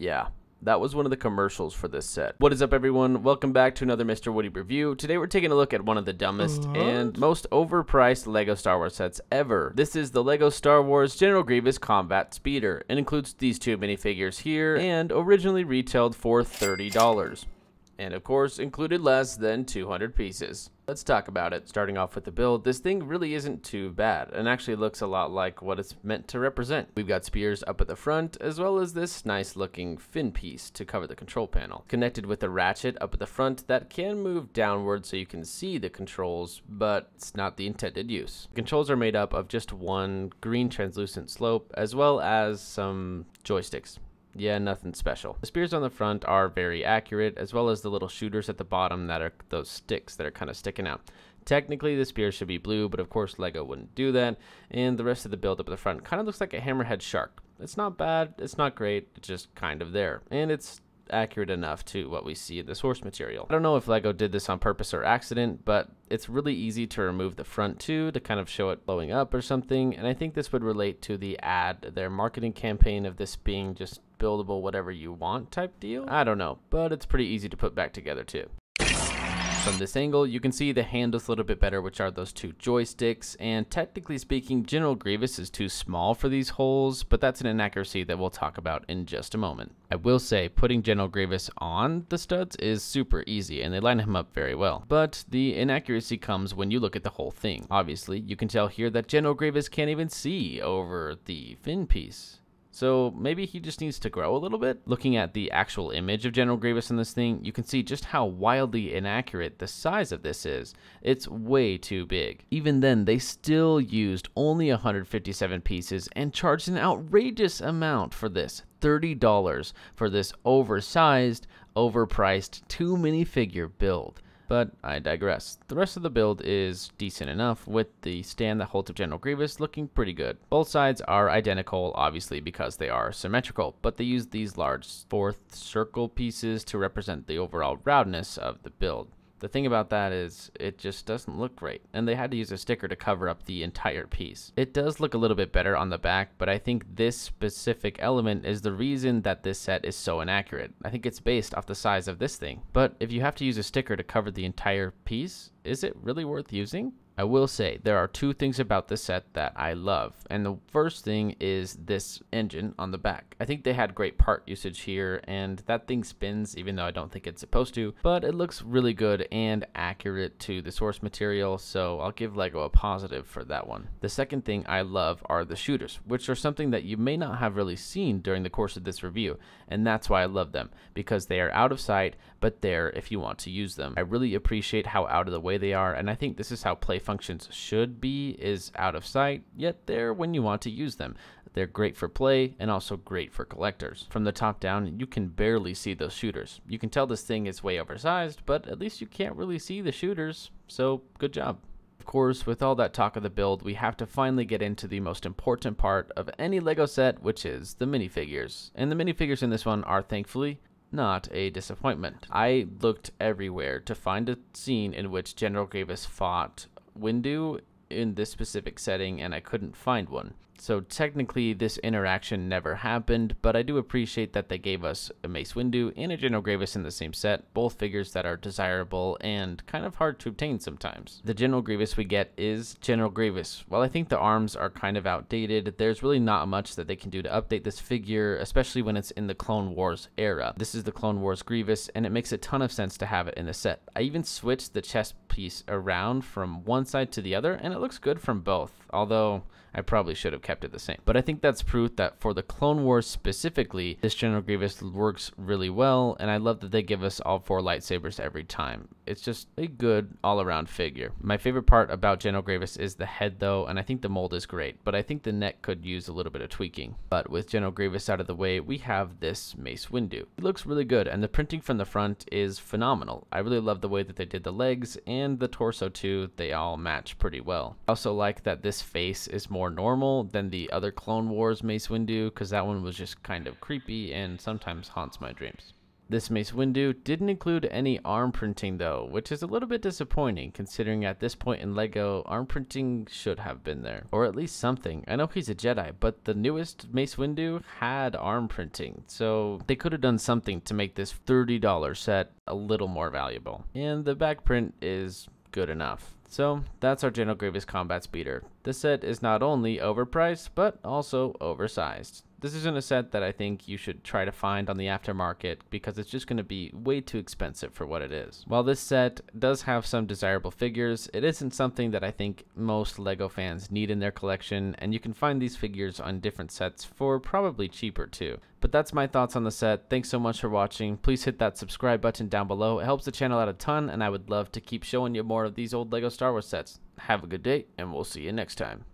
Yeah, that was one of the commercials for this set. What is up, everyone? Welcome back to another Mr. Woody review. Today we're taking a look at one of the dumbest and most overpriced LEGO Star Wars sets ever. This is the LEGO Star Wars General Grievous Combat Speeder. It includes these two minifigures here and originally retailed for $30. And of course included less than 200 pieces. Let's talk about it. Starting off with the build, this thing really isn't too bad and actually looks a lot like what it's meant to represent. We've got spears up at the front as well as this nice looking fin piece to cover the control panel. Connected with a ratchet up at the front that can move downward so you can see the controls, but it's not the intended use. The controls are made up of just one green translucent slope as well as some joysticks. Yeah, nothing special. The spears on the front are very accurate, as well as the little shooters at the bottom that are those sticks that are kind of sticking out. Technically, the spears should be blue, but of course LEGO wouldn't do that, and the rest of the build up at the front kind of looks like a hammerhead shark. It's not bad, it's not great, it's just kind of there, and it's accurate enough to what we see in the source material. I don't know if LEGO did this on purpose or accident, but it's really easy to remove the front too to kind of show it blowing up or something, and I think this would relate to the their marketing campaign of this being just buildable whatever you want type deal. I don't know, but it's pretty easy to put back together too. From this angle, you can see the handles a little bit better, which are those two joysticks, and technically speaking, General Grievous is too small for these holes, but that's an inaccuracy that we'll talk about in just a moment. I will say, putting General Grievous on the studs is super easy, and they line him up very well, but the inaccuracy comes when you look at the whole thing. Obviously, you can tell here that General Grievous can't even see over the fin piece. So maybe he just needs to grow a little bit. Looking at the actual image of General Grievous in this thing, you can see just how wildly inaccurate the size of this is. It's way too big. Even then, they still used only 157 pieces and charged an outrageous amount for this. $30 for this oversized, overpriced 2 minifigure build. But I digress. The rest of the build is decent enough, with the stand that holds up General Grievous looking pretty good. Both sides are identical, obviously, because they are symmetrical, but they use these large fourth circle pieces to represent the overall roundness of the build. The thing about that is it just doesn't look great, and they had to use a sticker to cover up the entire piece. It does look a little bit better on the back, but I think this specific element is the reason that this set is so inaccurate. I think it's based off the size of this thing. But if you have to use a sticker to cover the entire piece, is it really worth using? I will say there are two things about this set that I love, and the first thing is this engine on the back. I think they had great part usage here, and that thing spins even though I don't think it's supposed to, but it looks really good and accurate to the source material, so I'll give LEGO a positive for that one. The second thing I love are the shooters, which are something that you may not have really seen during the course of this review, and that's why I love them, because they are out of sight, but there if you want to use them. I really appreciate how out of the way they are, and I think this is how play functions should be, is out of sight, yet there when you want to use them. They're great for play and also great for collectors. From the top down, you can barely see those shooters. You can tell this thing is way oversized, but at least you can't really see the shooters, so good job. Of course, with all that talk of the build, we have to finally get into the most important part of any LEGO set, which is the minifigures. And the minifigures in this one are thankfully not a disappointment. I looked everywhere to find a scene in which General Grievous fought Windu in this specific setting, and I couldn't find one. So technically this interaction never happened, but I do appreciate that they gave us a Mace Windu and a General Grievous in the same set, both figures that are desirable and kind of hard to obtain sometimes. The General Grievous we get is General Grievous. While I think the arms are kind of outdated, there's really not much that they can do to update this figure, especially when it's in the Clone Wars era. This is the Clone Wars Grievous, and it makes a ton of sense to have it in the set. I even switched the chest piece around from one side to the other, and it looks good from both, although I probably should have kept it the same. But I think that's proof that for the Clone Wars specifically, this General Grievous works really well, and I love that they give us all 4 lightsabers every time. It's just a good all-around figure. My favorite part about General Grievous is the head though, and I think the mold is great, but I think the neck could use a little bit of tweaking. But with General Grievous out of the way, we have this Mace Windu. It looks really good, and the printing from the front is phenomenal. I really love the way that they did the legs and the torso too. They all match pretty well. I also like that this face is more normal than the other Clone Wars Mace Windu, because that one was just kind of creepy and sometimes haunts my dreams. This Mace Windu didn't include any arm printing though, which is a little bit disappointing considering at this point in LEGO, arm printing should have been there. Or at least something. I know he's a Jedi, but the newest Mace Windu had arm printing, so they could have done something to make this $30 set a little more valuable. And the back print is good enough. So that's our General Grievous Combat Speeder. This set is not only overpriced, but also oversized. This isn't a set that I think you should try to find on the aftermarket because it's just going to be way too expensive for what it is. While this set does have some desirable figures, it isn't something that I think most LEGO fans need in their collection, and you can find these figures on different sets for probably cheaper too. But that's my thoughts on the set. Thanks so much for watching. Please hit that subscribe button down below. It helps the channel out a ton, and I would love to keep showing you more of these old LEGO Star Wars sets. Have a good day, and we'll see you next time.